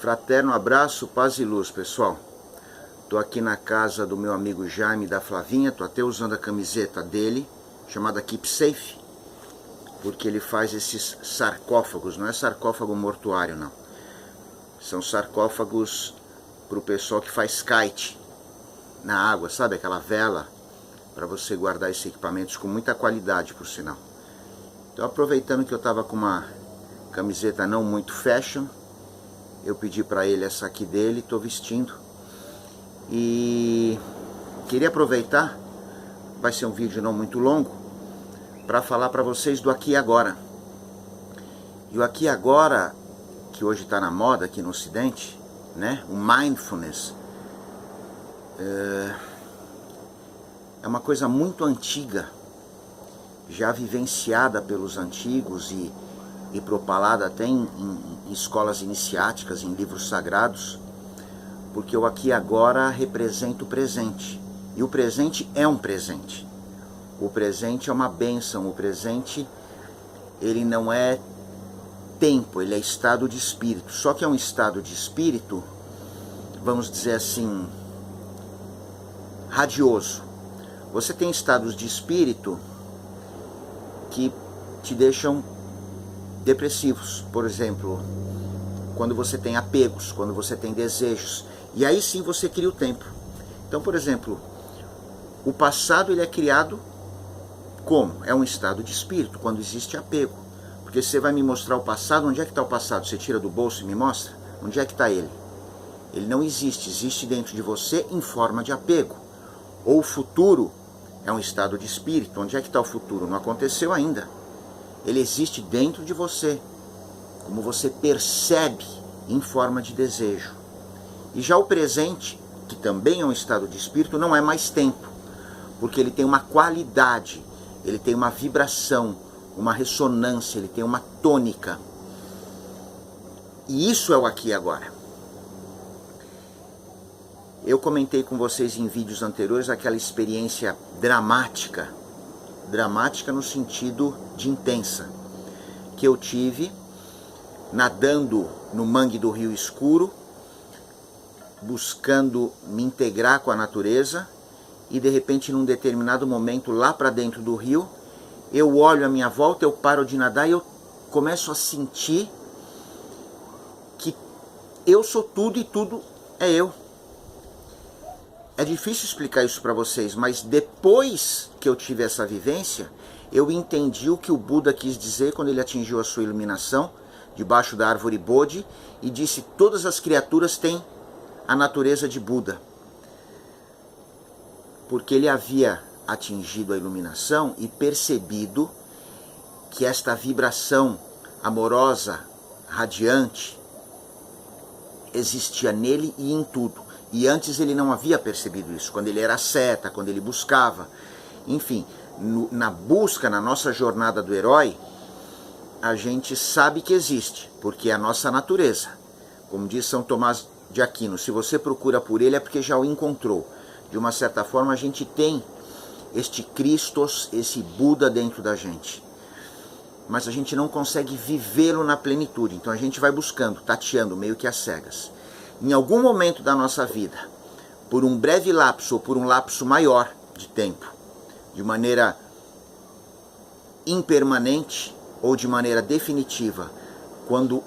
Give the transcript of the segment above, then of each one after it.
Fraterno abraço, paz e luz, pessoal. Tô aqui na casa do meu amigo Jaime da Flavinha, tô até usando a camiseta dele, chamada Keep Safe, porque ele faz esses sarcófagos, não é sarcófago mortuário não. São sarcófagos para o pessoal que faz kite na água, sabe? Aquela vela para você guardar esses equipamentos com muita qualidade, por sinal. Então, aproveitando que eu tava com uma camiseta não muito fashion, eu pedi para ele essa aqui dele, tô vestindo. E queria aproveitar, vai ser um vídeo não muito longo, para falar para vocês do aqui e agora. E o aqui e agora, que hoje está na moda aqui no Ocidente, né? O mindfulness, é uma coisa muito antiga, já vivenciada pelos antigos e propalada até em escolas iniciáticas, em livros sagrados, porque o aqui e agora representa o presente. E o presente é um presente. O presente é uma bênção. O presente, ele não é tempo, ele é estado de espírito. Só que é um estado de espírito, vamos dizer assim, radioso. Você tem estados de espírito que te deixam depressivos. Por exemplo, quando você tem apegos, quando você tem desejos. E aí sim você cria o tempo. Então, por exemplo, o passado ele é criado como? É um estado de espírito, quando existe apego. Porque você vai me mostrar o passado, onde é que está o passado? Você tira do bolso e me mostra? Onde é que está ele? Ele não existe, existe dentro de você em forma de apego. Ou o futuro é um estado de espírito. Onde é que está o futuro? Não aconteceu ainda. Ele existe dentro de você, como você percebe em forma de desejo. E já o presente, que também é um estado de espírito, não é mais tempo, porque ele tem uma qualidade, ele tem uma vibração, uma ressonância, ele tem uma tônica. E isso é o aqui e agora. Eu comentei com vocês em vídeos anteriores aquela experiência dramática no sentido de intensa, que eu tive nadando no mangue do Rio Escuro, buscando me integrar com a natureza, e de repente num determinado momento lá para dentro do rio, eu olho à minha volta, eu paro de nadar e eu começo a sentir que eu sou tudo e tudo é eu. É difícil explicar isso para vocês, mas depois que eu tive essa vivência, eu entendi o que o Buda quis dizer quando ele atingiu a sua iluminação, debaixo da árvore Bodhi, e disse: todas as criaturas têm a natureza de Buda. Porque ele havia atingido a iluminação e percebido que esta vibração amorosa, radiante, existia nele e em tudo. E antes ele não havia percebido isso, quando ele era asceta, quando ele buscava. Enfim, na busca, na nossa jornada do herói, a gente sabe que existe, porque é a nossa natureza. Como diz São Tomás de Aquino, se você procura por ele é porque já o encontrou. De uma certa forma a gente tem este Christos, esse Buda dentro da gente. Mas a gente não consegue vivê-lo na plenitude, então a gente vai buscando, tateando, meio que às cegas. Em algum momento da nossa vida, por um breve lapso ou por um lapso maior de tempo, de maneira impermanente ou de maneira definitiva, quando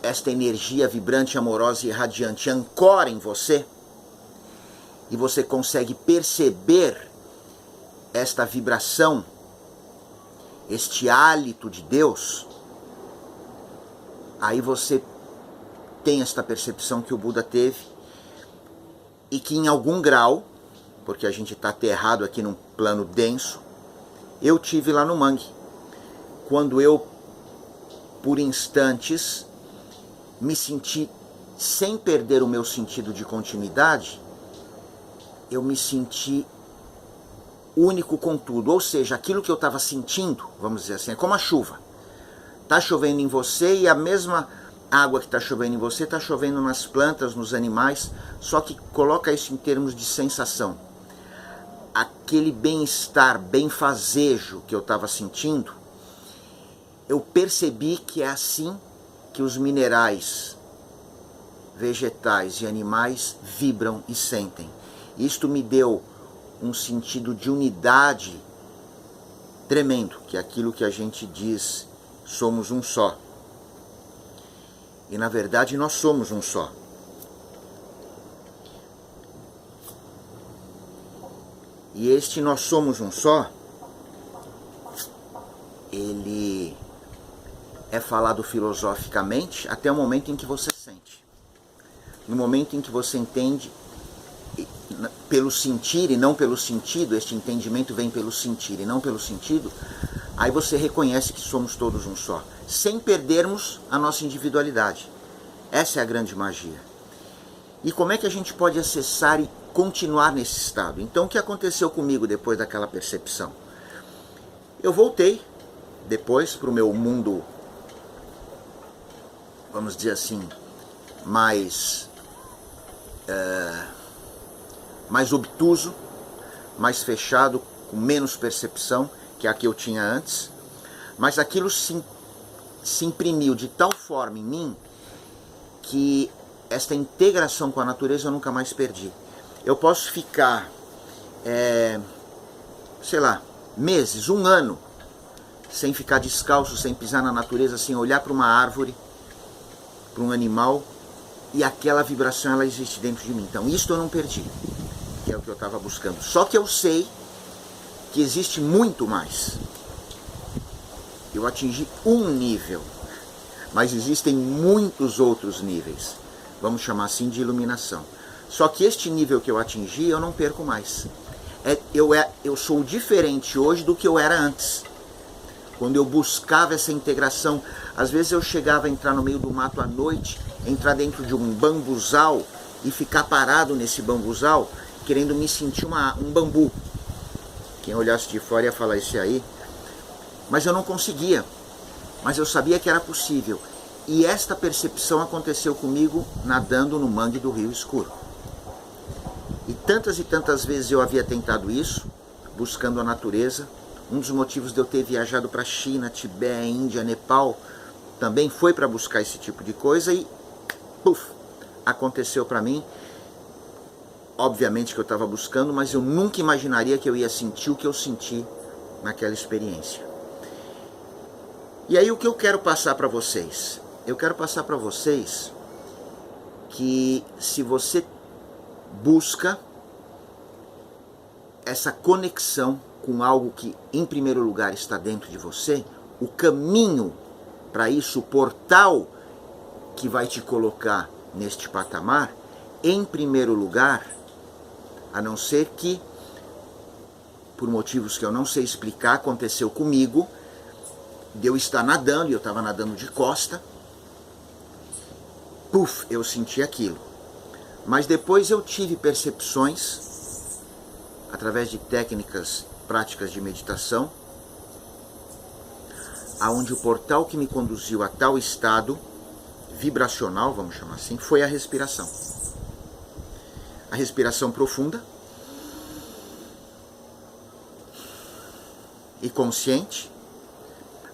esta energia vibrante, amorosa e radiante ancora em você, e você consegue perceber esta vibração, este hálito de Deus, aí você tem esta percepção que o Buda teve, e que em algum grau, porque a gente está aterrado aqui num plano denso, eu tive lá no mangue, quando eu, por instantes, me senti, sem perder o meu sentido de continuidade, eu me senti único com tudo. Ou seja, aquilo que eu estava sentindo, vamos dizer assim, é como a chuva. Está chovendo em você e a mesma água que está chovendo em você está chovendo nas plantas, nos animais, só que coloca isso em termos de sensação. Aquele bem-estar, benfazejo que eu estava sentindo, eu percebi que é assim que os minerais vegetais e animais vibram e sentem. Isto me deu um sentido de unidade tremendo, que é aquilo que a gente diz, somos um só. E na verdade nós somos um só. E este nós somos um só, ele é falado filosoficamente até o momento em que você sente. No momento em que você entende pelo sentir e não pelo sentido, este entendimento vem pelo sentir e não pelo sentido, aí você reconhece que somos todos um só, sem perdermos a nossa individualidade. Essa é a grande magia. E como é que a gente pode acessar e continuar nesse estado? Então, o que aconteceu comigo depois daquela percepção? Eu voltei depois para o meu mundo, vamos dizer assim, mais obtuso, mais fechado, com menos percepção que a que eu tinha antes, mas aquilo se imprimiu de tal forma em mim que esta integração com a natureza eu nunca mais perdi. Eu posso ficar, sei lá, meses, um ano, sem ficar descalço, sem pisar na natureza, sem olhar para uma árvore, para um animal, e aquela vibração ela existe dentro de mim. Então isso eu não perdi, que é o que eu estava buscando. Só que eu sei que existe muito mais. Eu atingi um nível, mas existem muitos outros níveis, vamos chamar assim de iluminação. Só que este nível que eu atingi, eu não perco mais. Eu sou diferente hoje do que eu era antes. Quando eu buscava essa integração, às vezes eu chegava a entrar no meio do mato à noite, entrar dentro de um bambuzal e ficar parado nesse bambuzal, querendo me sentir um bambu. Quem olhasse de fora ia falar isso aí. Mas eu não conseguia. Mas eu sabia que era possível. E esta percepção aconteceu comigo nadando no mangue do Rio Escuro. E tantas vezes eu havia tentado isso, buscando a natureza. Um dos motivos de eu ter viajado para a China, Tibete, Índia, Nepal, também foi para buscar esse tipo de coisa e, puf, aconteceu para mim. Obviamente que eu estava buscando, mas eu nunca imaginaria que eu ia sentir o que eu senti naquela experiência. E aí o que eu quero passar para vocês? Eu quero passar para vocês que se você busca essa conexão com algo que em primeiro lugar está dentro de você, o caminho para isso, o portal que vai te colocar neste patamar, em primeiro lugar, a não ser que, por motivos que eu não sei explicar, aconteceu comigo, de eu estar nadando, e eu estava nadando de costa, puf, eu senti aquilo. Mas depois eu tive percepções, através de técnicas, práticas de meditação, aonde o portal que me conduziu a tal estado vibracional, vamos chamar assim, foi a respiração. A respiração profunda e consciente,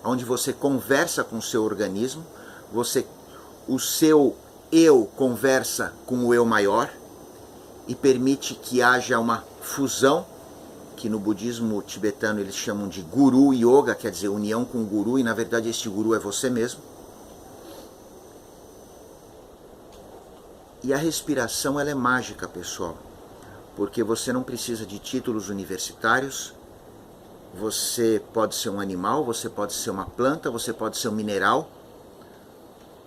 onde você conversa com o seu organismo, o seu eu conversa com o eu maior e permite que haja uma fusão, que no budismo tibetano eles chamam de guru yoga, quer dizer união com o guru, e na verdade este guru é você mesmo. E a respiração ela é mágica, pessoal, porque você não precisa de títulos universitários, você pode ser um animal, você pode ser uma planta, você pode ser um mineral,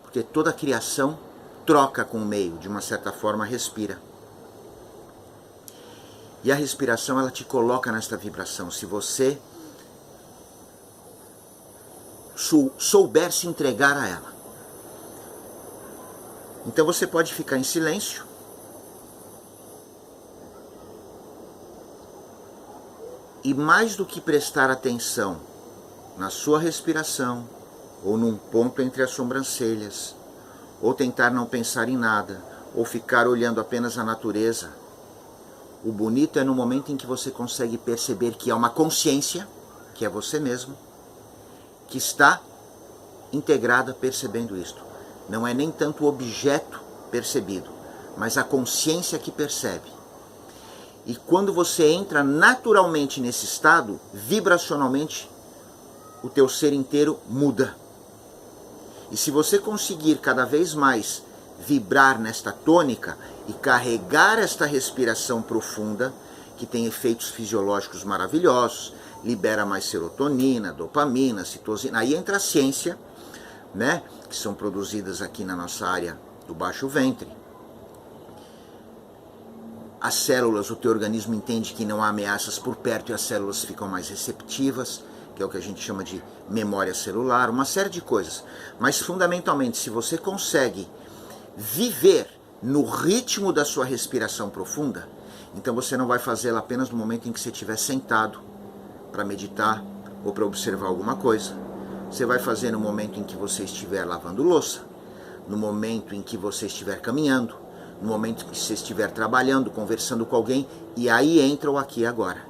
porque toda a criação troca com o meio, de uma certa forma respira. E a respiração ela te coloca nesta vibração, se você souber se entregar a ela. Então você pode ficar em silêncio, e mais do que prestar atenção na sua respiração, ou num ponto entre as sobrancelhas, ou tentar não pensar em nada, ou ficar olhando apenas a natureza, o bonito é no momento em que você consegue perceber que há uma consciência, que é você mesmo, que está integrada percebendo isto. Não é nem tanto o objeto percebido, mas a consciência que percebe. E quando você entra naturalmente nesse estado, vibracionalmente, o teu ser inteiro muda. E se você conseguir cada vez mais vibrar nesta tônica e carregar esta respiração profunda, que tem efeitos fisiológicos maravilhosos, libera mais serotonina, dopamina, citosina, aí entra a ciência, né, que são produzidas aqui na nossa área do baixo ventre. As células, o teu organismo entende que não há ameaças por perto e as células ficam mais receptivas, que é o que a gente chama de memória celular, uma série de coisas. Mas fundamentalmente, se você consegue viver no ritmo da sua respiração profunda, então você não vai fazê-la apenas no momento em que você estiver sentado para meditar ou para observar alguma coisa. Você vai fazer no momento em que você estiver lavando louça, no momento em que você estiver caminhando, no momento em que você estiver trabalhando, conversando com alguém, e aí entra o aqui e agora,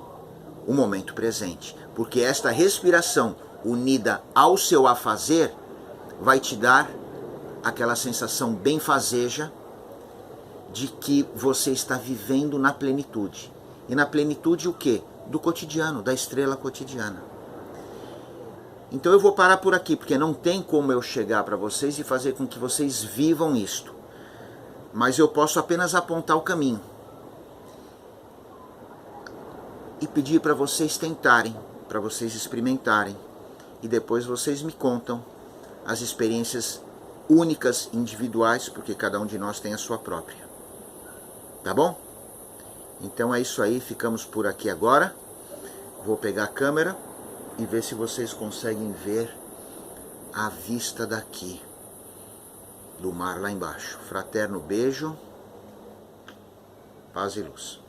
o momento presente. Porque esta respiração unida ao seu afazer vai te dar aquela sensação benfazeja de que você está vivendo na plenitude. E na plenitude o quê? Do cotidiano, da estrela cotidiana. Então eu vou parar por aqui, porque não tem como eu chegar para vocês e fazer com que vocês vivam isto. Mas eu posso apenas apontar o caminho. E pedir para vocês tentarem, para vocês experimentarem. E depois vocês me contam as experiências únicas, individuais, porque cada um de nós tem a sua própria. Tá bom? Então é isso aí, ficamos por aqui agora. Vou pegar a câmera e ver se vocês conseguem ver a vista daqui, do mar lá embaixo. Fraterno beijo, paz e luz.